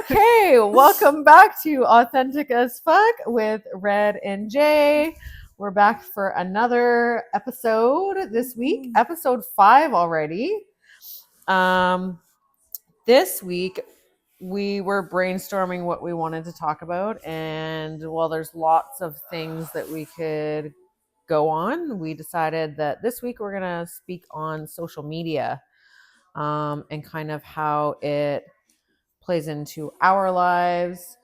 Okay, welcome back to Authentic as Fuck with Red&J. We're back for another episode this week, episode 5 already. This week we were brainstorming what we wanted to talk about, and while there's lots of things that we could go on, we decided that this week we're gonna speak on social media, and kind of how it plays into our lives,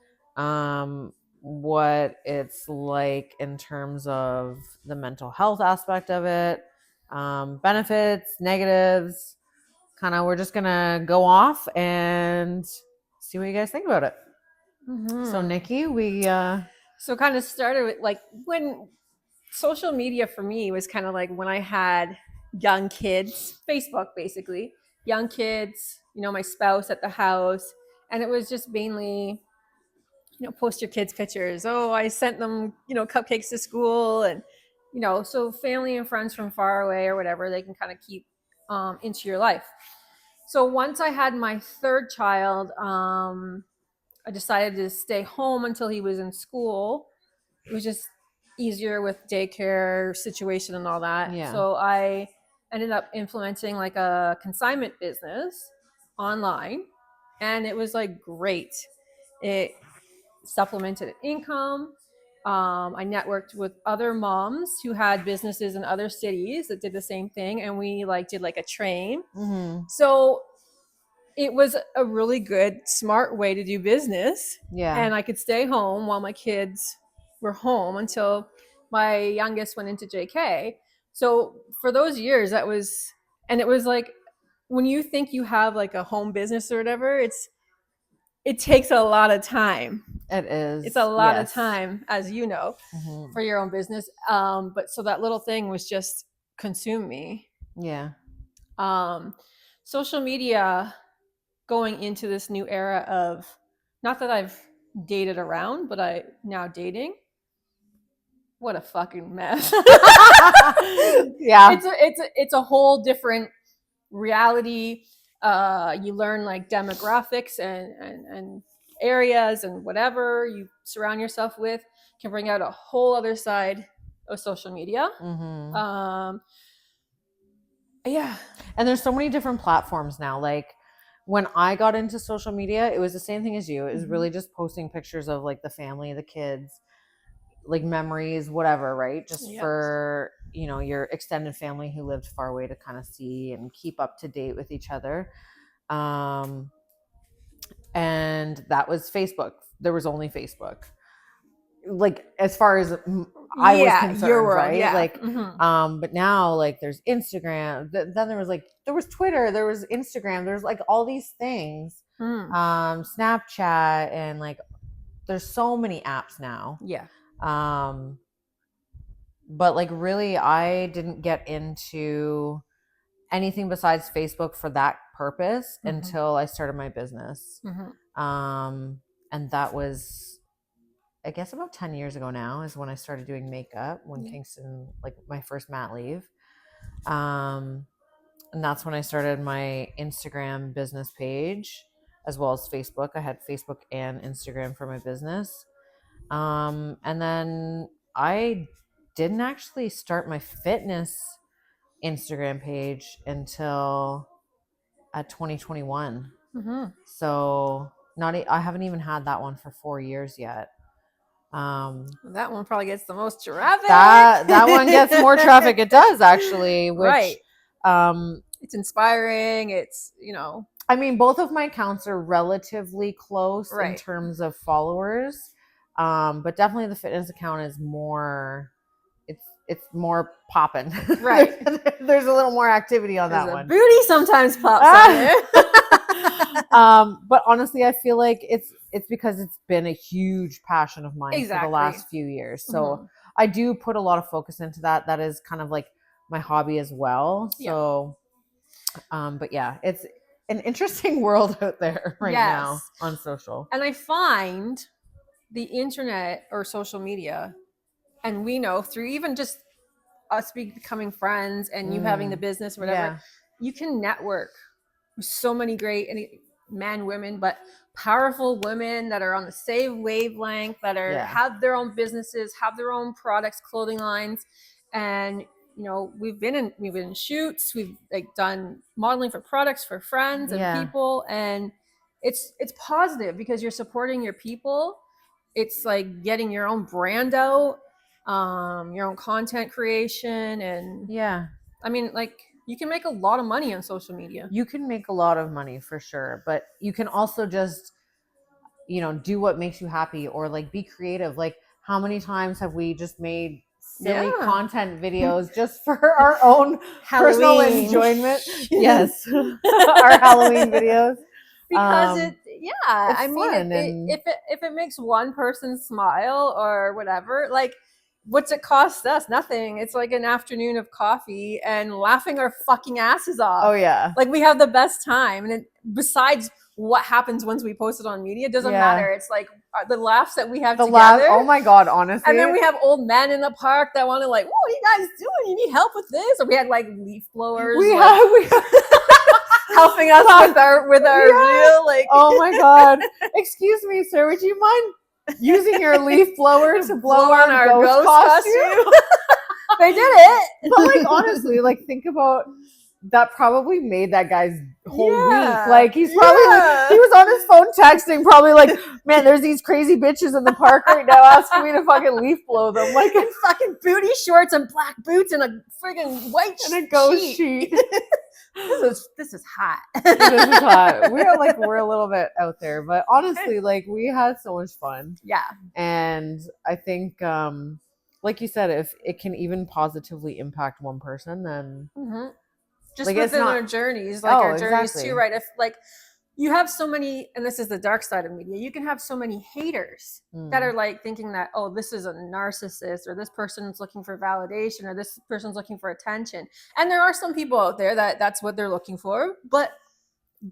what it's like in terms of the mental health aspect of it, benefits, negatives. Kind of, we're just gonna go off and see what you guys think about it. So, Nikki, we So kind of started with like when social media for me was kind of like when I had young kids, Facebook basically, young kids, my spouse at the house. And it was just mainly, post your kids' pictures. Oh, I sent them, cupcakes to school. And, so family and friends from far away or whatever, they can kind of keep into your life. So once I had my third child, I decided to stay home until he was in school. It was just easier with daycare situation and all that. Yeah. So I ended up implementing like a consignment business online, and it was like great. It supplemented income. I networked with other moms who had businesses in other cities that did the same thing, and we did like a train. So it was a really good, smart way to do business. Yeah. And I could stay home while my kids were home until my youngest went into JK. So for those years, it was like when you think you have like a home business or whatever, it takes a lot of time. It is. It's a lot of time, as you know, Mhm. for your own business. But so that little thing was just consume me. Yeah. Social media going into this new era of, not that I've dated around, but I now dating. What a fucking mess. Yeah. It's a whole different reality. You learn like demographics and areas and whatever you surround yourself with can bring out a whole other side of social media. Yeah. And there's so many different platforms now. Like when I got into social media, it was the same thing as you. It was really just posting pictures of like the family, the kids, like memories, whatever, right? Just for, your extended family who lived far away to kind of see and keep up to date with each other. And that was Facebook. There was only Facebook. Like as far as I was concerned, your world, right? Yeah. Like, but now like there's Instagram. Then there was Twitter, there was Instagram, there's like all these things, Snapchat, and like there's so many apps now. Yeah. But like really, I didn't get into anything besides Facebook for that purpose until I started my business. And that was, I guess, about 10 years ago now is when I started doing makeup, when Kingston, like my first mat leave. And that's when I started my Instagram business page as well as Facebook. I had Facebook and Instagram for my business. And then I didn't actually start my fitness Instagram page until 2021. So I haven't even had that one for 4 years yet. That one probably gets the most traffic. That one gets more traffic. It does actually, which right. It's inspiring. It's, I mean, both of my accounts are relatively close in terms of followers. But definitely the fitness account is more, it's more popping. Right. There's a little more activity on that one. Booty sometimes pops on there. But honestly, I feel like it's because it's been a huge passion of mine for the last few years. So I do put a lot of focus into that. That is kind of like my hobby as well. So, but yeah, it's an interesting world out there right now on social. And I find the internet or social media, and we know through even just us becoming friends and you having the business or whatever, you can network with so many great, and men, women, but powerful women that are on the same wavelength, that are have their own businesses, have their own products, clothing lines. And we've been in shoots, we've like done modeling for products for friends and people, and it's positive because you're supporting your people. It's like getting your own brand out, your own content creation, and I mean, like, you can make a lot of money on social media. You can make a lot of money for sure, but you can also just, do what makes you happy, or like be creative. Like, how many times have we just made silly content videos just for our own personal enjoyment? Yes. Our Halloween videos. Because I mean, if it makes one person smile or whatever, like, what's it cost us? Nothing. It's like an afternoon of coffee and laughing our fucking asses off. Oh yeah. Like, we have the best time. And besides what happens once we post it on media, it doesn't matter. It's like the laughs that we have together. Oh my God, honestly. And then we have old men in the park that want to, like, what are you guys doing? You need help with this? Or we had like leaf blowers. We have helping us with our reel, like, oh my God. Excuse me, sir, would you mind using your leaf blower to blow on our ghost costume? They did it. But like, honestly, like, think about that. Probably made that guy's whole week. Like, he's probably he was on his phone texting, probably like, man, there's these crazy bitches in the park right now asking me to fucking leaf blow them, like, in fucking booty shorts and black boots and a friggin' white and a ghost sheet. This is hot. This is hot. We're a little bit out there, but honestly, like, we had so much fun. Yeah. And I think, like you said, if it can even positively impact one person, then just like, within their journeys, like, our journeys too, right? If, like, you have so many, and this is the dark side of media, you can have so many haters that are like thinking that, oh, this is a narcissist, or this person's looking for validation, or this person's looking for attention. And there are some people out there that's what they're looking for, but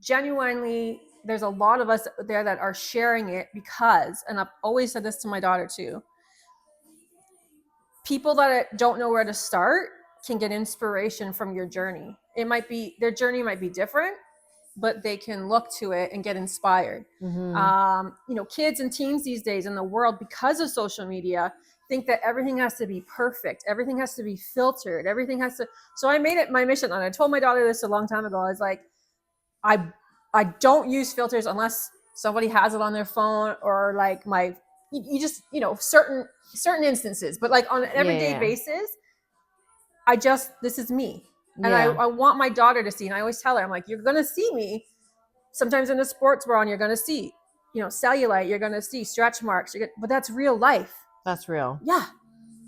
genuinely, there's a lot of us there that are sharing it because, and I've always said this to my daughter too, people that don't know where to start can get inspiration from your journey. Their journey might be different, but they can look to it and get inspired. Kids and teens these days in the world, because of social media, think that everything has to be perfect. Everything has to be filtered. Everything has to. So I made it my mission. And I told my daughter this a long time ago. I was like, I don't use filters unless somebody has it on their phone, or like you just, certain instances, but like on an everyday basis, this is me. And I want my daughter to see, and I always tell her, I'm like, you're going to see me sometimes in the sports bra, and you're going to see, cellulite, you're going to see stretch marks, but that's real life. That's real. Yeah.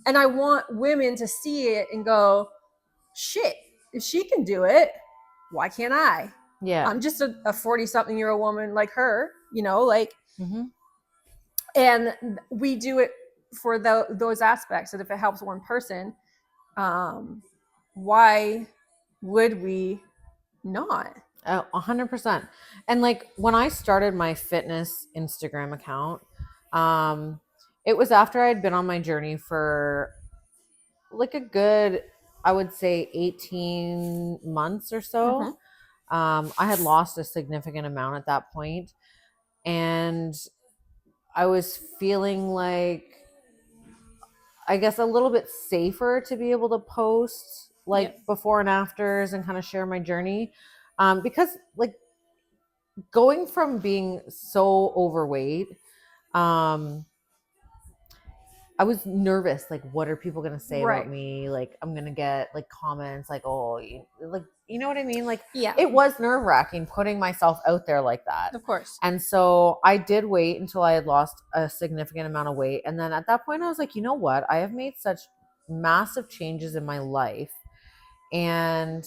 And I want women to see it and go, shit, if she can do it, why can't I? Yeah. I'm just a 40-something-year-old woman like her, and we do it for those aspects. And if it helps one person, why would we not? 100%. And like, when I started my fitness Instagram account, it was after I'd been on my journey for like a good, I would say, 18 months or so. I had lost a significant amount at that point, and I was feeling like, I guess, a little bit safer to be able to post like before and afters and kind of share my journey. Because like, going from being so overweight, I was nervous. Like, what are people going to say about me? Like, I'm going to get like comments like, oh, you know what I mean? Like, it was nerve wracking putting myself out there like that. Of course. And so I did wait until I had lost a significant amount of weight. And then at that point I was like, you know what? I have made such massive changes in my life. And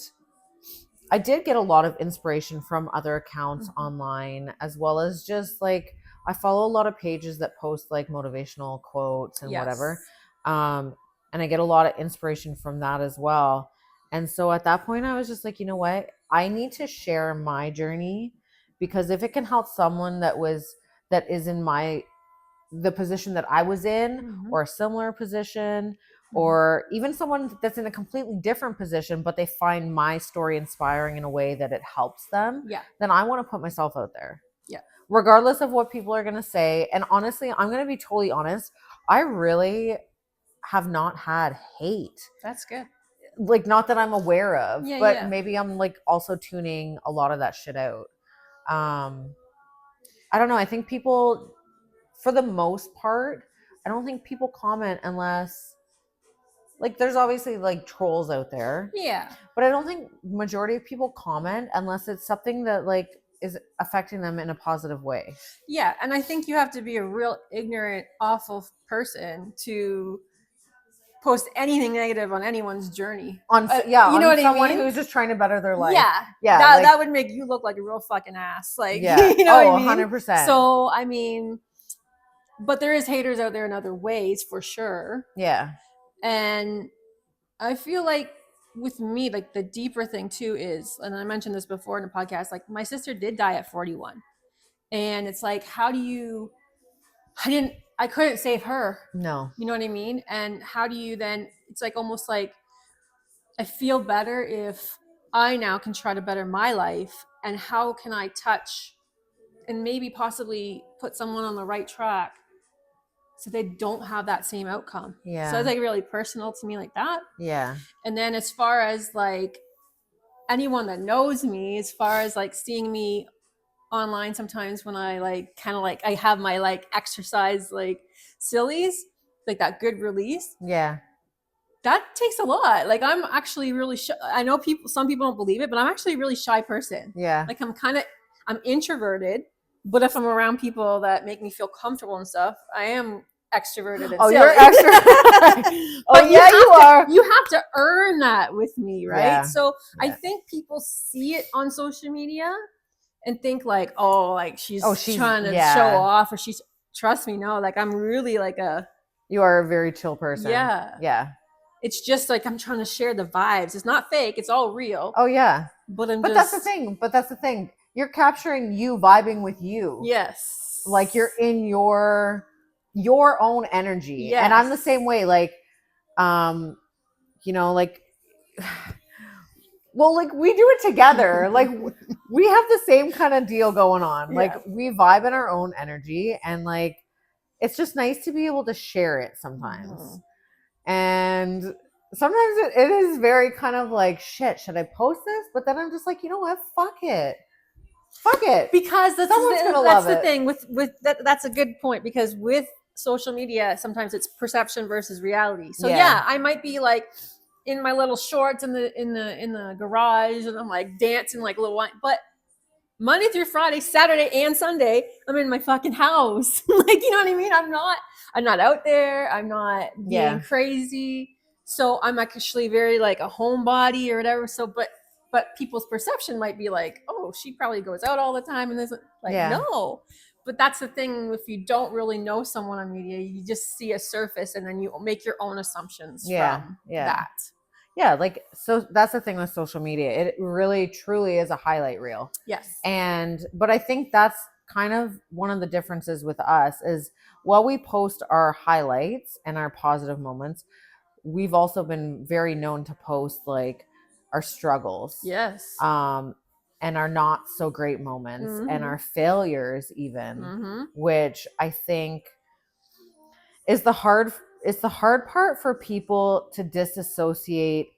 I did get a lot of inspiration from other accounts online, as well as just like, I follow a lot of pages that post like motivational quotes and whatever. And I get a lot of inspiration from that as well. And so at that point I was just like, you know what? I need to share my journey, because if it can help someone that is in the position that I was in, or a similar position, or even someone that's in a completely different position, but they find my story inspiring in a way that it helps them, then I want to put myself out there. Yeah. Regardless of what people are going to say. And honestly, I'm going to be totally honest. I really have not had hate. That's good. Like, not that I'm aware of, but maybe I'm like also tuning a lot of that shit out. I don't know. I think people, for the most part, I don't think people comment unless, like, there's obviously like trolls out there. Yeah. But I don't think majority of people comment unless it's something that like is affecting them in a positive way. Yeah. And I think you have to be a real ignorant, awful person to post anything negative on anyone's journey. You know what someone I mean? Who's just trying to better their life. Yeah. That would make you look like a real fucking ass. Like, you know what I mean? 100%. So, I mean, but there is haters out there in other ways for sure. Yeah. And I feel like with me, like the deeper thing too is, and I mentioned this before in the podcast, like my sister did die at 41. And it's like, I couldn't save her. No. You know what I mean? And how do you then, it's like almost like, I feel better if I now can try to better my life, and how can I touch and maybe possibly put someone on the right track so they don't have that same outcome. Yeah. So it's like really personal to me like that. Yeah. And then as far as like anyone that knows me, as far as like seeing me online sometimes when I like kind of like I have my like exercise like sillies, like that good release. Yeah. That takes a lot. Like I'm actually really shy. I know some people don't believe it, but I'm actually a really shy person. Yeah. Like I'm introverted, but if I'm around people that make me feel comfortable and stuff, I am extroverted and silly. You're extroverted. You are. You have to earn that with me, right? Yeah. So I think people see it on social media and think like, oh, like she's trying to show off, or trust me, no, like I'm really like you are a very chill person. Yeah. Yeah. It's just like I'm trying to share the vibes. It's not fake. It's all real. Oh yeah. But that's the thing. You're capturing you vibing with you. Yes. Like you're in your own energy. Yes. And I'm the same way. Like, you know, like, well, like we do it together. Like we have the same kind of deal going on. Like we vibe in our own energy, and like it's just nice to be able to share it sometimes. Mm-hmm. And sometimes it is very kind of like, shit, should I post this? But then I'm just like, you know what? Fuck it. Because that's the thing with that. That's a good point, because with social media, sometimes it's perception versus reality. So yeah, I might be like in my little shorts in the garage, and I'm like dancing like a little wine, but Monday through Friday, Saturday and Sunday, I'm in my fucking house. Like, you know what I mean? I'm not out there. I'm not being crazy. So I'm actually very like a homebody or whatever. So, but people's perception might be like, oh, she probably goes out all the time. And there's like, no. But that's the thing. If you don't really know someone on media, you just see a surface and then you make your own assumptions from that. Yeah, like, so that's the thing with social media. It really, truly is a highlight reel. Yes. But I think that's kind of one of the differences with us is while we post our highlights and our positive moments, we've also been very known to post like our struggles. Yes. And our not so great moments, mm-hmm. and our failures even, mm-hmm. which I think is the hard part for people to disassociate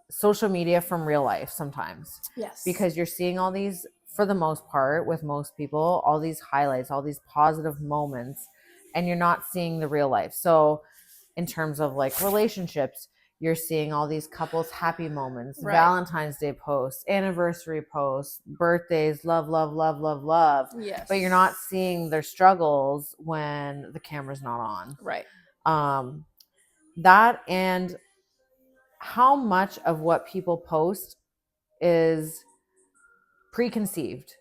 social media from real life sometimes. Yes. Because you're seeing all these, for the most part, with most people, all these highlights, all these positive moments, and you're not seeing the real life. So in terms of like relationships, you're seeing all these couples happy moments, right. Valentine's Day posts, anniversary posts, birthdays, love. Yes. But you're not seeing their struggles when the camera's not on. Right. That, and how much of what people post is preconceived.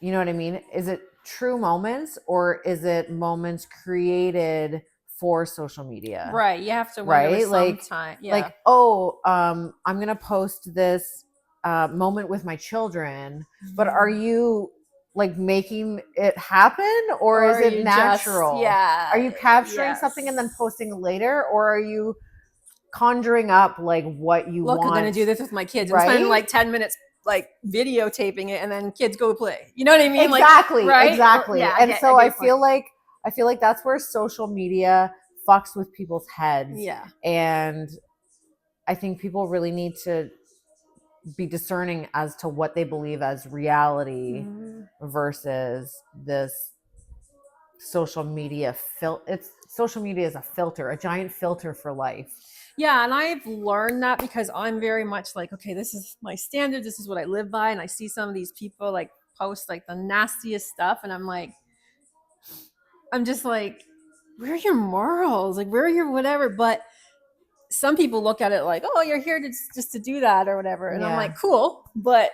You know what I mean? Is it true moments, or is it moments created for social media? Right. You have to wonder, right? Like, time. Yeah. Like, oh, I'm going to post this moment with my children, but are you like making it happen, or is it natural? Are you capturing something and then posting later, or are you conjuring up like what you Look, want. I'm gonna do this with my kids, right? and spend like 10 minutes like videotaping it, and then kids go play. You know what I mean? Exactly, like, right? exactly. Yeah, and so I get feel like that's where social media fucks with people's heads. Yeah. And I think people really need to be discerning as to what they believe as reality versus this social media social media is a filter, a giant filter for life. Yeah, and I've learned that because I'm very much like, okay, this is my standard, this is what I live by, and I see some of these people like post like the nastiest stuff, and I'm just like, where are your morals? Like, where are your whatever? But some people look at it like, oh, you're here to just to do that or whatever, and I'm like, cool, but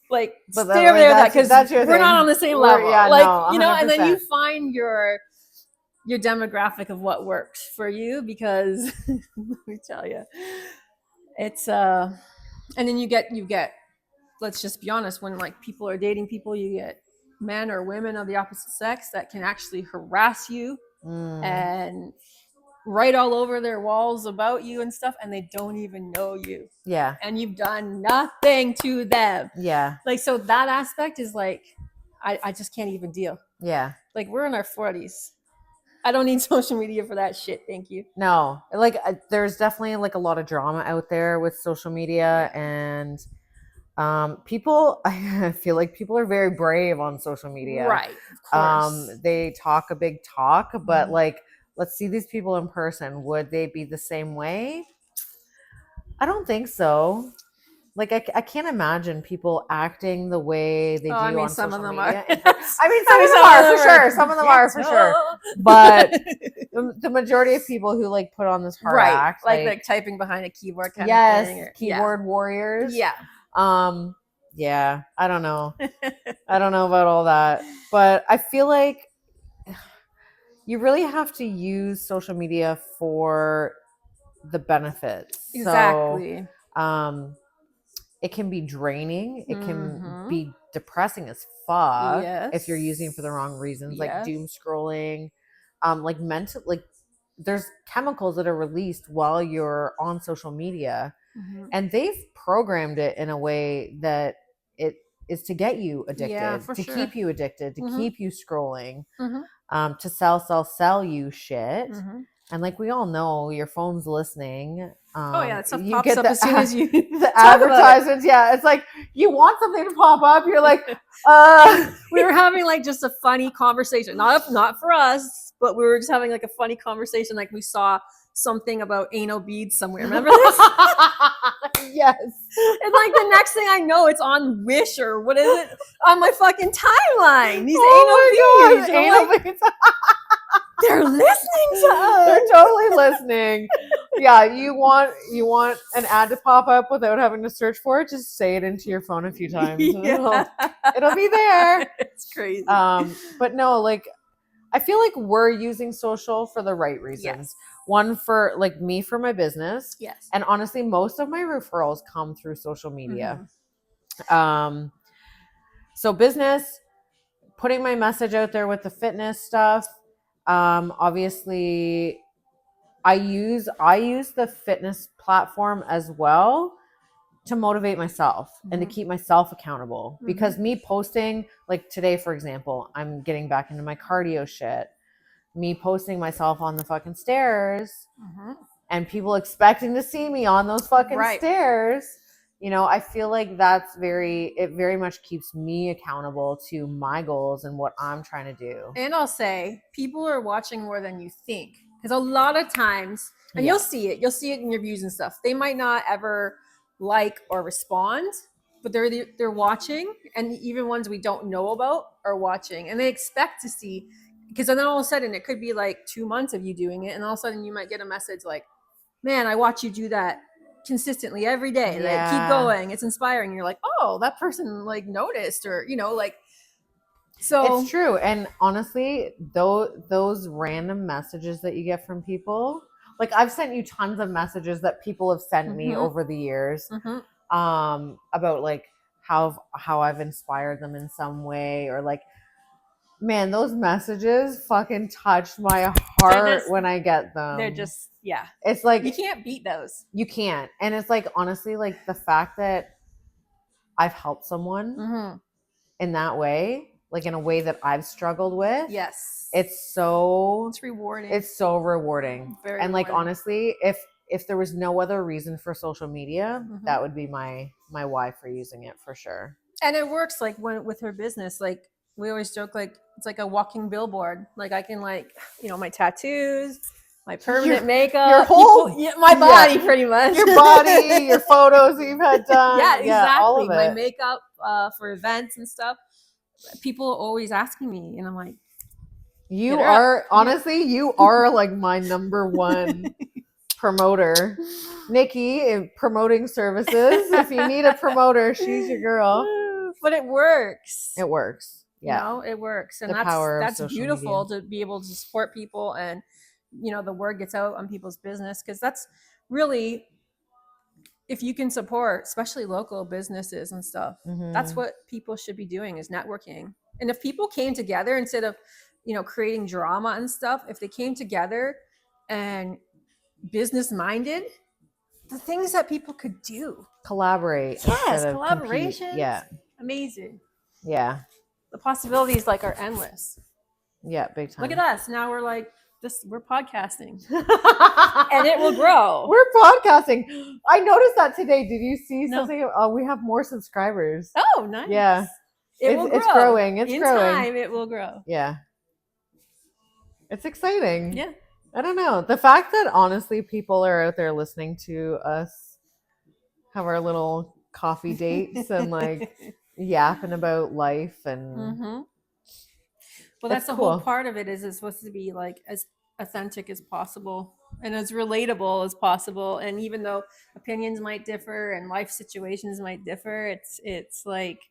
like, stay over there, that because we're not on the same level. Yeah, like, no, you know, and then you find your demographic of what works for you, because let me tell you, it's and then you get let's just be honest, when like people are dating people, you get men or women of the opposite sex that can actually harass you and write all over their walls about you and stuff, and they don't even know you. Yeah. And you've done nothing to them. Yeah. Like, so that aspect is like, I just can't even deal. Yeah. Like, we're in our 40s. I don't need social media for that shit. Thank you. No, like there's definitely like a lot of drama out there with social media, and people, I feel like people are very brave on social media. Right. Of course. They talk a big talk, but like, let's see these people in person. Would they be the same way? I don't think so. Like, I can't imagine people acting the way they do on some social of them media. Are. I mean, some of them are for sure. Some of them are for sure. But the majority of people who like put on this hard act, like typing behind a keyboard kind of thing. Or, keyboard warriors. Yeah. Yeah, I don't know. I don't know about all that. But I feel like you really have to use social media for the benefits. Exactly. So, it can be draining. It can be depressing as fuck if you're using it for the wrong reasons, like doom scrolling, like mental, like there's chemicals that are released while you're on social media, and they've programmed it in a way that it is to get you addicted, keep you addicted, to keep you scrolling, to sell you shit. And like we all know, your phone's listening. Stuff you pops get up as soon as you the advertisements. Yeah, it's like you want something to pop up. You're like, we were having like just a funny conversation, not for us, but we were just having like a funny conversation. Like, we saw something about anal beads somewhere. Remember this? Yes. And like the next thing I know, it's on Wish or what is it on my fucking timeline. These anal beads. They're listening to us. They're totally listening. Yeah, you want an ad to pop up without having to search for it? Just say it into your phone a few times. Yeah. It'll be there. It's crazy. But no, like, I feel like we're using social for the right reasons. Yes. One, for like me, for my business. Yes. And honestly, most of my referrals come through social media. So business, putting my message out there with the fitness stuff. Obviously, I use the fitness platform as well to motivate myself and to keep myself accountable, because me posting, like today, for example, I'm getting back into my cardio shit. Me posting myself on the fucking stairs and people expecting to see me on those fucking stairs. You know, I feel like it very much keeps me accountable to my goals and what I'm trying to do. And I'll say, people are watching more than you think. Because a lot of times, and you'll see it in your views and stuff. They might not ever like or respond, but they're watching, and even ones we don't know about are watching, and they expect to see. Because then all of a sudden, it could be like 2 months of you doing it, and all of a sudden you might get a message like, "Man, I watch you do that consistently every day. Like, keep going. It's inspiring." And you're like, "Oh, that person like noticed," or like. So it's true. And honestly, those random messages that you get from people, like I've sent you tons of messages that people have sent me over the years, about like how I've inspired them in some way, or like Man, those messages fucking touch my heart when I get them. They're just, yeah. It's like you can't beat those. You can't. And it's like, honestly, like the fact that I've helped someone in that way, like in a way that I've struggled with. Yes. It's rewarding. It's so rewarding. Very and like, rewarding. honestly, if there was no other reason for social media, that would be my why for using it for sure. And it works like with her business, like we always joke, like it's like a walking billboard. Like I can, like, my tattoos, my permanent makeup, your whole my body, pretty much. Your body, your photos that you've had done. Yeah, exactly. Yeah, all of it. My makeup for events and stuff. People are always asking me, and I'm like, you are honestly, you are like my number one promoter. Nikki in promoting services. If you need a promoter, she's your girl. But it works. It works. Yeah. It works. And the that's beautiful media. To be able to support people, and the word gets out on people's business, because that's really, if you can support especially local businesses and stuff, that's what people should be doing, is networking. And if people came together instead of creating drama and stuff, if they came together and business minded, the things that people could do, collaborate. Yes, collaboration. Yeah, amazing. Yeah, the possibilities like are endless. Yeah, big time. Look at us now. We're like this. We're podcasting, and it will grow. We're podcasting. I noticed that today. Did you see something? Oh, we have more subscribers. Oh, nice. Yeah, it will grow. It's growing. It's growing. In time, it will grow. Yeah, it's exciting. Yeah. I don't know. The fact that honestly people are out there listening to us have our little coffee dates and like yapping about life and well, that's the cool. Whole part of it is it's supposed to be like as authentic as possible and as relatable as possible. And even though opinions might differ and life situations might differ, it's like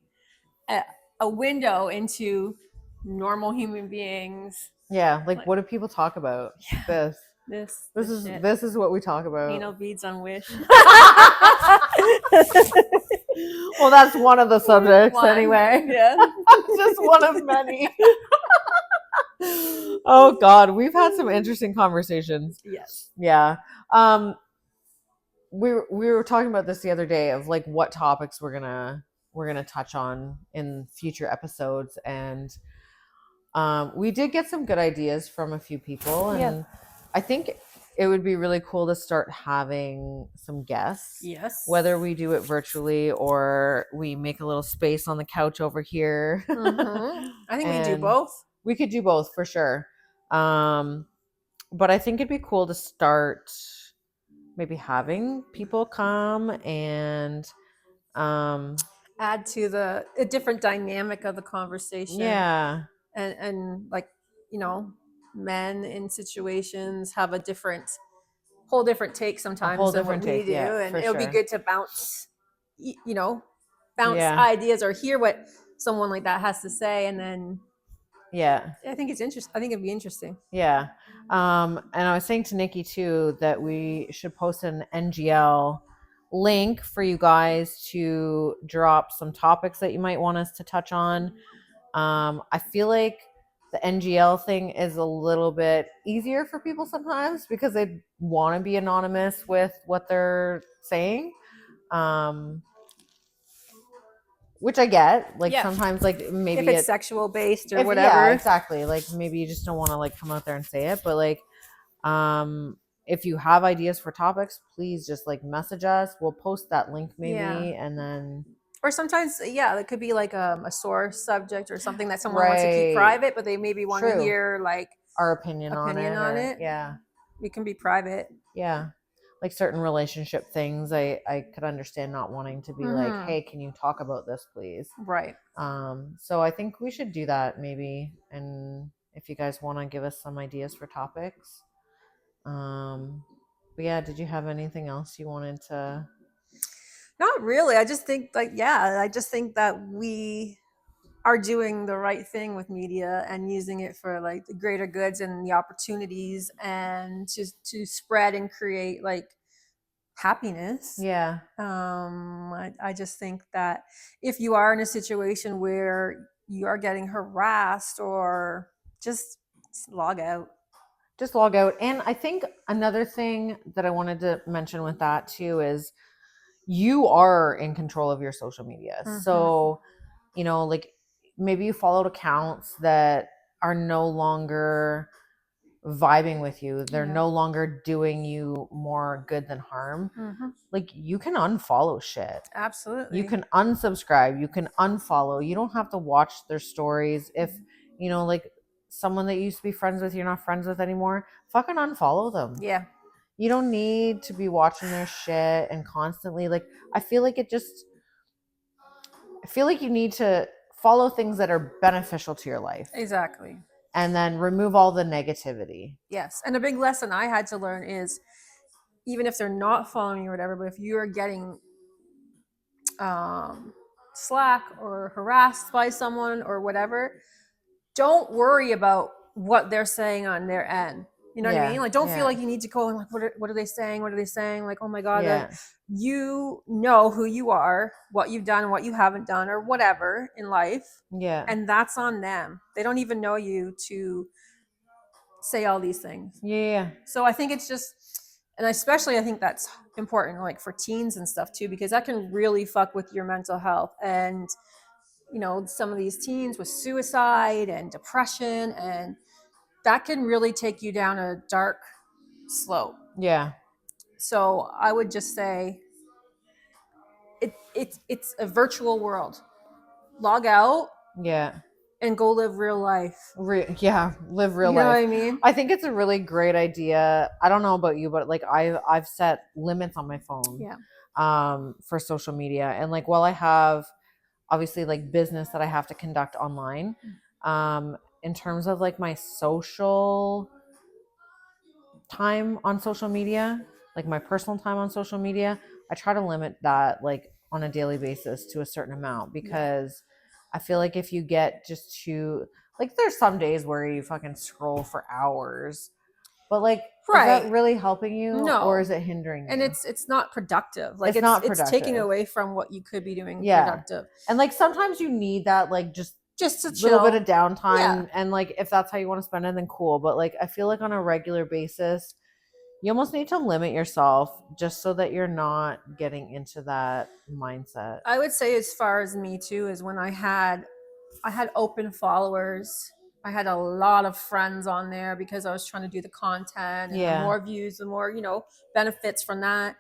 a window into normal human beings. Yeah, like what do people talk about? Yeah. This is what we talk about. Anal beads on Wish. Well, that's one of the subjects anyway. Yeah. Just one of many. Oh God, we've had some interesting conversations. Yes. Yeah. We were talking about this the other day of like what topics we're gonna touch on in future episodes, and we did get some good ideas from a few people, and I think it would be really cool to start having some guests. Yes. Whether we do it virtually or we make a little space on the couch over here. I think we do both. We could do both for sure. But I think it'd be cool to start maybe having people come and add to a different dynamic of the conversation. Yeah. And like, men in situations have a whole different take sometimes than what we do. And it'll be good to bounce ideas or hear what someone like that has to say. And then, I think it's interesting. I think it'd be interesting. Yeah. And I was saying to Nikki too, that we should post an NGL link for you guys to drop some topics that you might want us to touch on. I feel like the NGL thing is a little bit easier for people sometimes because they want to be anonymous with what they're saying. Which I get, like sometimes, like maybe if it's sexual based or whatever. Yeah, exactly. Like maybe you just don't want to like come out there and say it, but like, if you have ideas for topics, please just like message us. We'll post that link maybe, and then. Or sometimes, it could be like a sore subject or something that someone wants to keep private, but they maybe want to hear like our opinion on it. Yeah, we can be private. Yeah. Like certain relationship things, I could understand not wanting to be like, hey, can you talk about this, please? Right. So I think we should do that maybe. And if you guys want to give us some ideas for topics. But yeah, did you have anything else you wanted to? Not really. I just think that we are doing the right thing with media and using it for like the greater goods and the opportunities and to spread and create like happiness. Yeah. I just think that if you are in a situation where you are getting harassed, or just log out. Just log out. And I think another thing that I wanted to mention with that too is you are in control of your social media. Mm-hmm. So, you know, like maybe you followed accounts that are no longer vibing with you. They're no longer doing you more good than harm. Mm-hmm. Like you can unfollow shit. Absolutely. You can unsubscribe. You can unfollow. You don't have to watch their stories. If, you know, like someone that you used to be friends with, you're not friends with anymore, fucking unfollow them. Yeah. You don't need to be watching their shit and constantly, like, I feel like you need to follow things that are beneficial to your life. Exactly. And then remove all the negativity. Yes. And a big lesson I had to learn is, even if they're not following you or whatever, but if you are getting slack or harassed by someone or whatever, don't worry about what they're saying on their end. You know what I mean? Like, don't feel like you need to go and like, what are they saying? What are they saying? Like, oh my God, like, you know who you are, what you've done, what you haven't done, or whatever in life. Yeah. And that's on them. They don't even know you to say all these things. Yeah. So I think it's just, and especially I think that's important, like for teens and stuff too, because that can really fuck with your mental health. And, you know, some of these teens with suicide and depression, and that can really take you down a dark slope. Yeah. So I would just say it's a virtual world. Log out. Yeah. And go live real life. Live real life. You know what I mean? I think it's a really great idea. I don't know about you, but like I've set limits on my phone. Yeah. For social media, and like while I have obviously like business that I have to conduct online, in terms of like my social time on social media, like my personal time on social media, I try to limit that like on a daily basis to a certain amount, because I feel like if you get just too, like, there's some days where you fucking scroll for hours, but like, is that really helping you? No. Or is it hindering you? And it's not productive. Like, it's not productive. It's taking away from what you could be doing productive. And like sometimes you need that, like just to chill. Little bit of downtime. And like if that's how you want to spend it, then cool. But like I feel like on a regular basis, you almost need to limit yourself just so that you're not getting into that mindset. I would say, as far as me too, is when I had open followers. I had a lot of friends on there because I was trying to do the content, and the more views, the more, you know, benefits from that.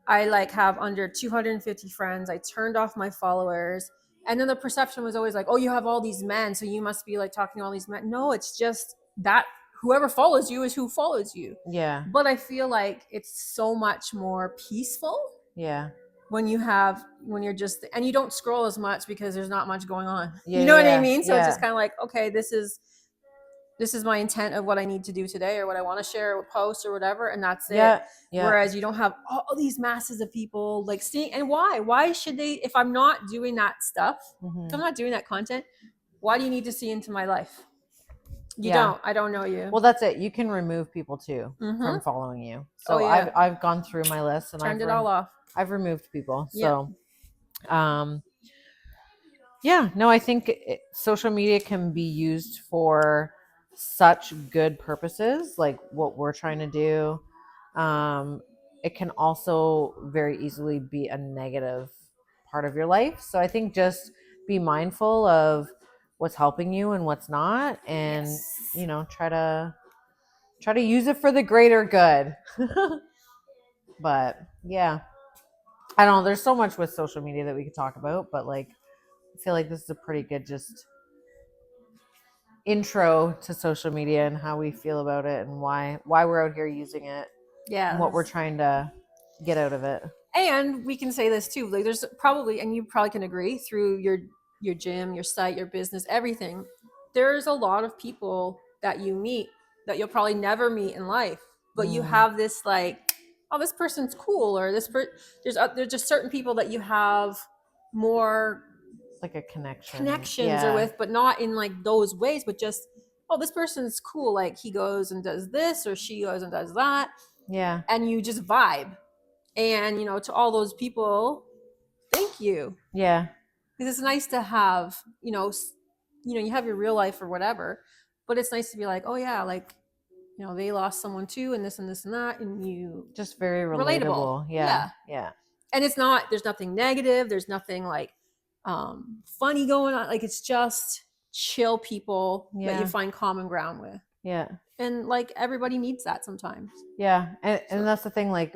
I like have under 250 friends. I turned off my followers. And then the perception was always like, oh, you have all these men, so you must be like talking to all these men. No, it's just that whoever follows you is who follows you. Yeah. But I feel like it's so much more peaceful. Yeah. When you're just, and you don't scroll as much because there's not much going on. You know what I mean? So it's just kind of like, okay, this is my intent of what I need to do today, or what I want to share or post or whatever, and that's it. Yeah. Whereas you don't have all these masses of people like seeing. And why should they? If I'm not doing that stuff, if I'm not doing that content, why do you need to see into my life? You don't. I don't know you. Well, that's it. You can remove people too from following you. So I've gone through my list and turned it all off. I've removed people. So, I think social media can be used for such good purposes, like what we're trying to do. It can also very easily be a negative part of your life. So I think just be mindful of what's helping you and what's not, and try to use it for the greater good. But I don't know, there's so much with social media that we could talk about, but like I feel like this is a pretty good just intro to social media and how we feel about it, and why we're out here using it, and what we're trying to get out of it. And we can say this too, like there's probably, and you probably can agree, through your gym, your site, your business, everything, there's a lot of people that you meet that you'll probably never meet in life, but you have this like, oh, this person's cool, or there's just certain people that you have more like a connections or with, but not in like those ways, but just, oh, this person's cool, like he goes and does this, or she goes and does that, and you just vibe. And to all those people, thank you, Because it's nice to have, you have your real life or whatever, but it's nice to be like, oh yeah, like, they lost someone too, and this and this and that, and you just very relatable. Yeah. And there's nothing negative, there's nothing like funny going on, like it's just chill people that you find common ground with. Yeah. And like everybody needs that sometimes. Yeah. And that's the thing, like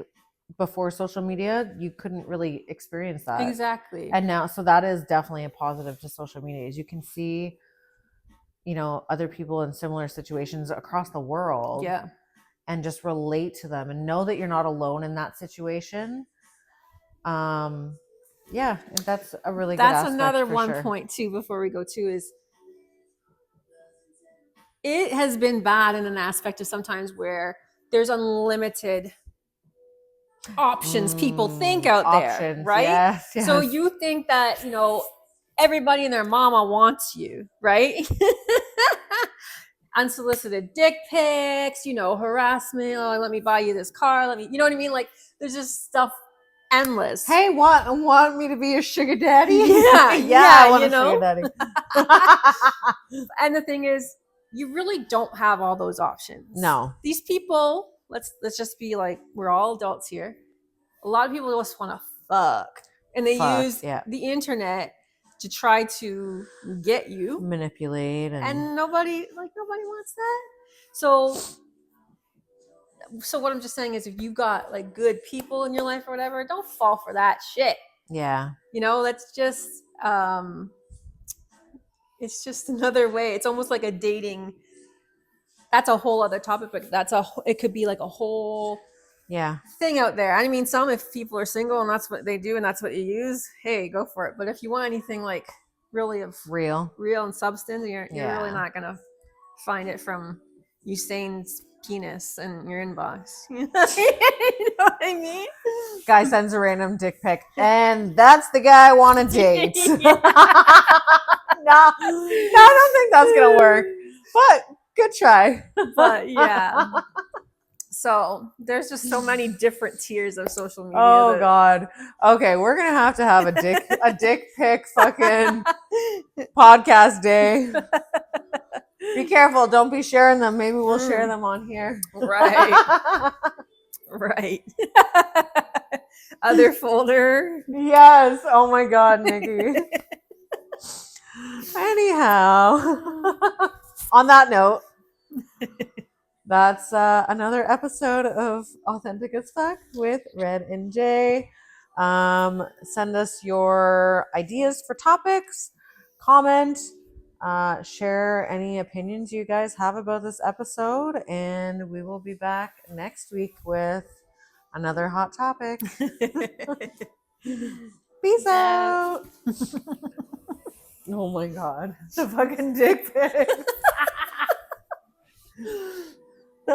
before social media, you couldn't really experience that. Exactly. And now, so that is definitely a positive to social media, is you can see, other people in similar situations across the world. Yeah. And just relate to them and know that you're not alone in that situation. Yeah, that's a really good aspect. That's another one sure. point too, before we go to, is it has been bad in an aspect of sometimes where there's unlimited options people think out there, right? Yes. So you think that, everybody and their mama wants you, right? Unsolicited dick pics, harassment. Oh, let me buy you this car. You know what I mean? Like there's just stuff endless. Hey, want me to be your sugar daddy? Yeah, I want a sugar daddy. And the thing is, you really don't have all those options. No. These people, let's just be like, we're all adults here. A lot of people just want to fuck. And they use the internet to try to get you. Manipulate. And nobody wants that. So what I'm just saying is, if you got like good people in your life or whatever, don't fall for that shit. Yeah. That's just, it's just another way. It's almost like a dating. That's a whole other topic, but it could be like a whole thing out there. I mean, if people are single and that's what they do and that's what you use, hey, go for it. But if you want anything like really of real and substance, you're really not gonna find it from Usain's penis in your inbox. You know what I mean? Guy sends a random dick pic, and that's the guy I want to date. No, I don't think that's gonna work. But good try. But yeah. So there's just so many different tiers of social media. Oh God. Okay, we're gonna have to have a dick pic fucking podcast day. Be careful, don't be sharing them. Maybe we'll share them on here. Right. Right. Other folder. Yes. Oh my God, Nikki. Anyhow, on that note, that's another episode of Authentic as Fuck with Red&J. Send us your ideas for topics, comment, share any opinions you guys have about this episode, and we will be back next week with another hot topic. Peace out. Oh my God. The fucking dick pic.